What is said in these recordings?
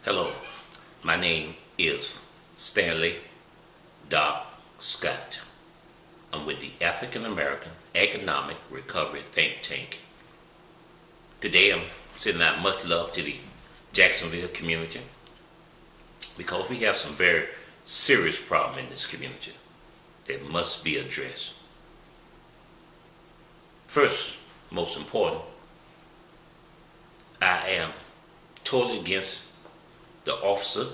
Hello, my name is Stanley Doc Scott. I'm with the African American Economic Recovery Think Tank. Today I'm sending out much love to the Jacksonville community because we have some very serious problem in this community that must be addressed. First, most important, I am totally against the officer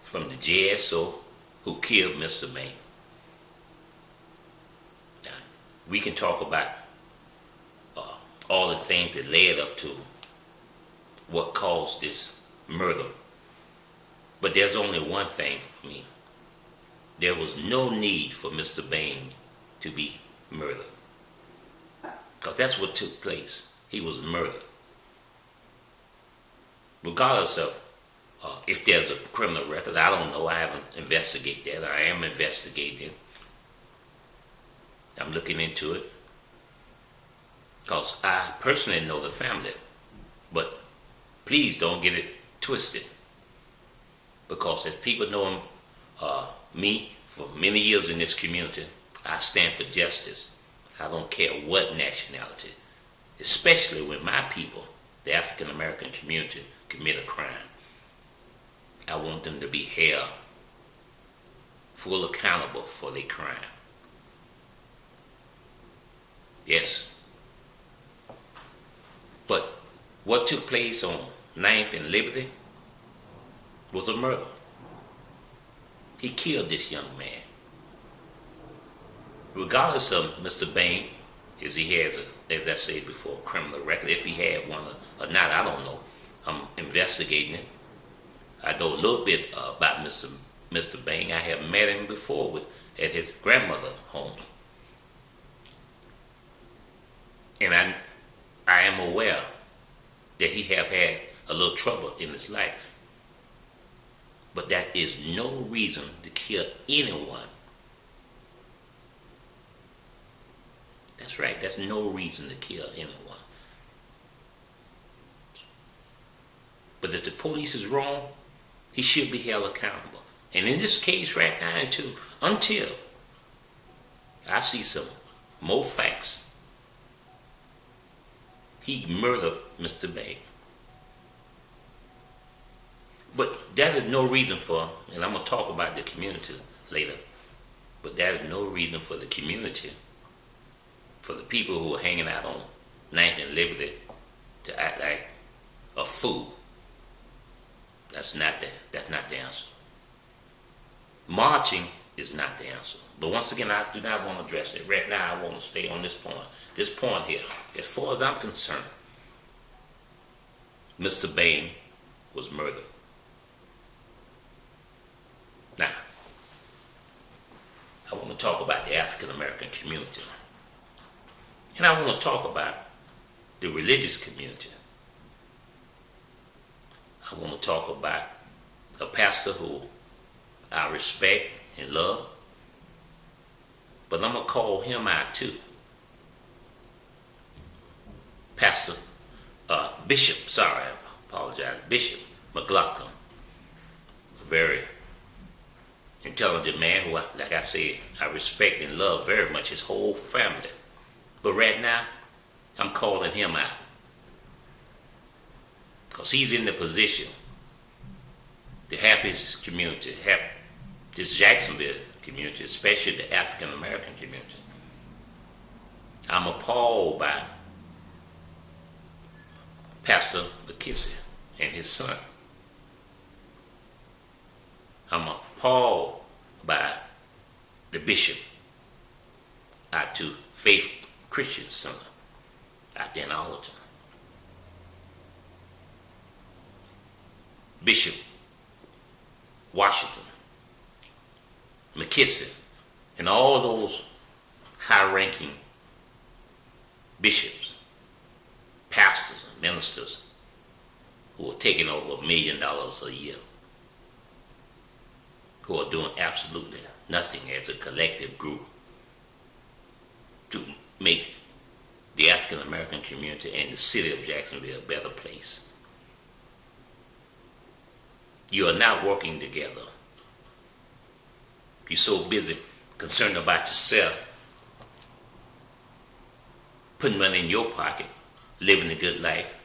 from the JSO who killed Mr. Bing. Now, we can talk about all the things that led up to what caused this murder. But there's only one thing for me. There was no need for Mr. Bing to be murdered. Because that's what took place. He was murdered. Regardless of if there's a criminal record, I don't know. I haven't investigated that. I am investigating. I'm looking into it. Because I personally know the family. But please don't get it twisted. Because as people know me for many years in this community, I stand for justice. I don't care what nationality. Especially when my people, the African American community, commit a crime. I want them to be held full accountable for their crime. Yes. But what took place on 9th and Liberty was a murder. He killed this young man. Regardless of Mr. Bing, as he has, as I said before, a criminal record, if he had one or not, I don't know. I'm investigating it. I know a little bit about Mr. Bing. I have met him before at his grandmother's home. And I am aware that he have had a little trouble in his life. But that is no reason to kill anyone. That's right, that's no reason to kill anyone. But if the police is wrong, he should be held accountable. And in this case right now too, until I see some more facts, he murdered Mr. Bing. But that is no reason for, and I'm going to talk about the community later, but that is no reason for the community, for the people who are hanging out on 9th and Liberty to act like a fool. That's not the answer. Marching is not the answer. But once again, I do not want to address it. Right now, I want to stay on this point. This point here. As far as I'm concerned, Mr. Bing was murdered. Now, I want to talk about the African American community. And I want to talk about the religious community. I want to talk about a pastor who I respect and love, but I'm going to call him out too. Bishop McLaughlin, a very intelligent man who, like I said, I respect and love very much, his whole family. But right now, I'm calling him out. Because he's in the position to help his community, help this Jacksonville community, especially the African American community. I'm appalled by Pastor McKissick and his son. I'm appalled by the bishop out to Faith Christian Center out there in Arlington. Bishop Washington, McKissick, and all those high-ranking bishops, pastors, and ministers who are taking over $1 million a year, who are doing absolutely nothing as a collective group to make the African American community and the city of Jacksonville a better place. You are not working together. You're so busy concerned about yourself, putting money in your pocket, living a good life,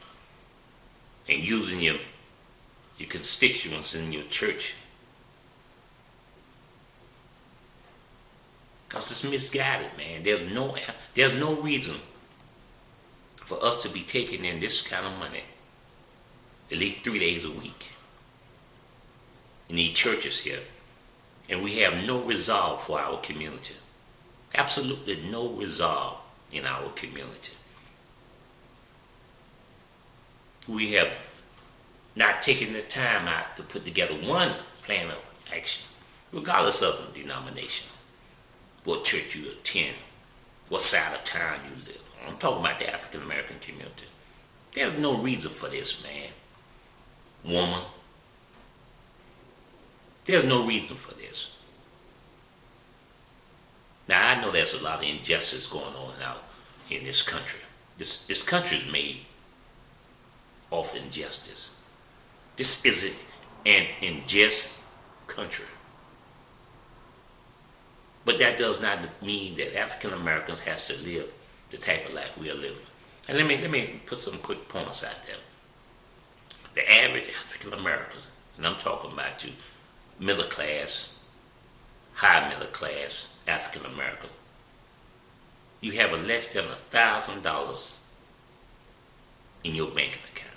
and using your constituents in your church. Because it's misguided, man. There's no reason for us to be taking in this kind of money at least 3 days a week in these churches here. And we have no resolve for our community. Absolutely no resolve in our community. We have not taken the time out to put together one plan of action, regardless of the denomination, what church you attend, what side of town you live. I'm talking about the African American community. There's no reason for this, man. Woman. There's no reason for this. Now, I know there's a lot of injustice going on out in this country. This country is made of injustice. This is an unjust country. But that does not mean that African Americans has to live the type of life we are living. And let me put some quick points out there. The average African American, and I'm talking about you, middle class, high middle class African American, you have a less than $1,000 in your banking account.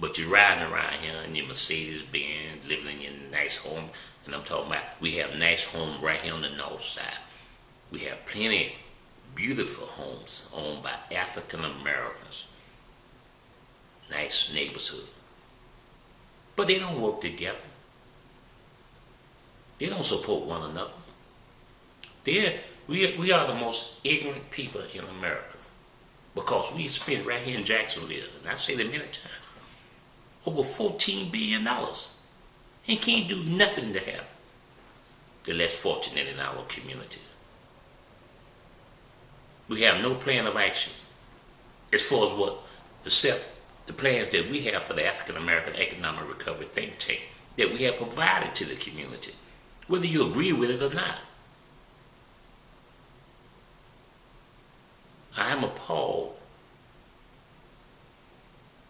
But you're riding around here in your Mercedes Benz, living in a nice home. And I'm talking about, we have nice homes right here on the north side. We have plenty of beautiful homes owned by African Americans. Nice neighborhood. But they don't work together. They don't support one another. We are the most ignorant people in America. Because we spend right here in Jacksonville, and I say that many times, over $14 billion and can't do nothing to help the less fortunate in our community. We have no plan of action as far as what, except the plans that we have for the African American Economic Recovery Think Tank that we have provided to the community, whether you agree with it or not. I am appalled.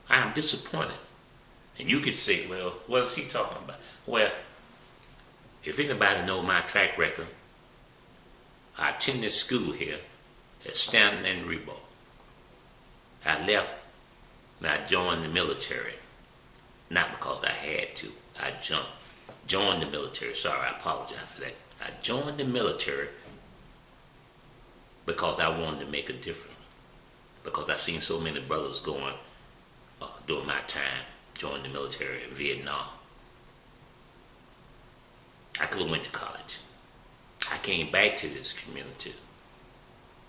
I am disappointed. And you could say, well, what is he talking about? Well, if anybody knows my track record, I attended school here at Stanton and Rebo. I left and I joined the military. Not because I had to. I joined the military. Sorry, I apologize for that. I joined the military because I wanted to make a difference. Because I seen so many brothers going during my time, joined the military in Vietnam. I could have went to college. I came back to this community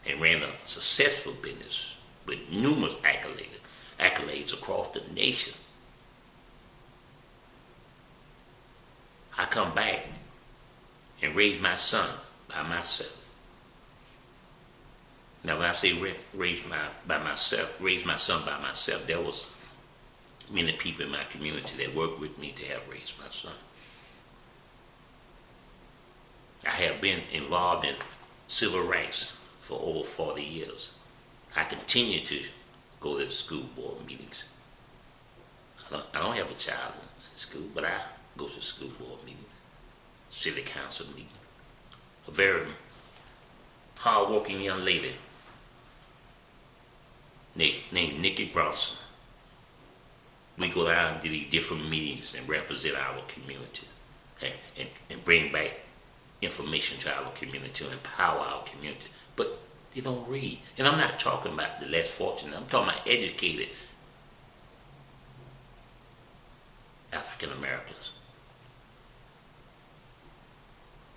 and ran a successful business with numerous accolades across the nation. I come back and raise my son by myself. Now, when I say raise my son by myself, there was many people in my community that worked with me to help raise my son. I have been involved in civil rights for over 40 years. I continue to go to school board meetings. I don't have a child in school, but I go to school board meetings, city council meetings. A very hard-working young lady named Nikki Bronson. We go down to these different meetings and represent our community and bring back information to our community, to empower our community. But they don't read. And I'm not talking about the less fortunate. I'm talking about educated African Americans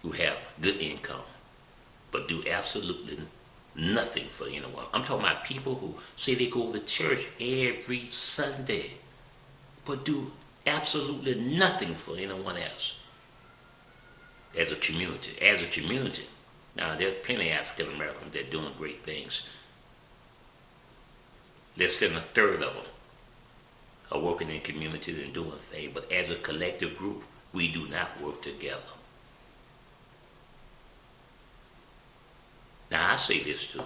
who have good income but do absolutely nothing for anyone. I'm talking about people who say they go to church every Sunday but do absolutely nothing for anyone else. As a community. Now, there are plenty of African Americans that are doing great things. Less than a third of them are working in communities and doing things, but as a collective group, we do not work together. Now, I say this to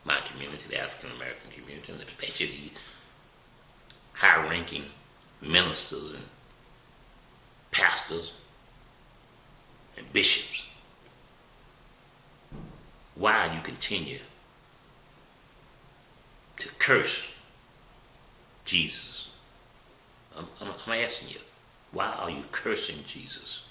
my community, the African American community, and especially the high-ranking ministers and pastors and bishops. Why you continue to curse Jesus? I'm asking you, why are you cursing Jesus?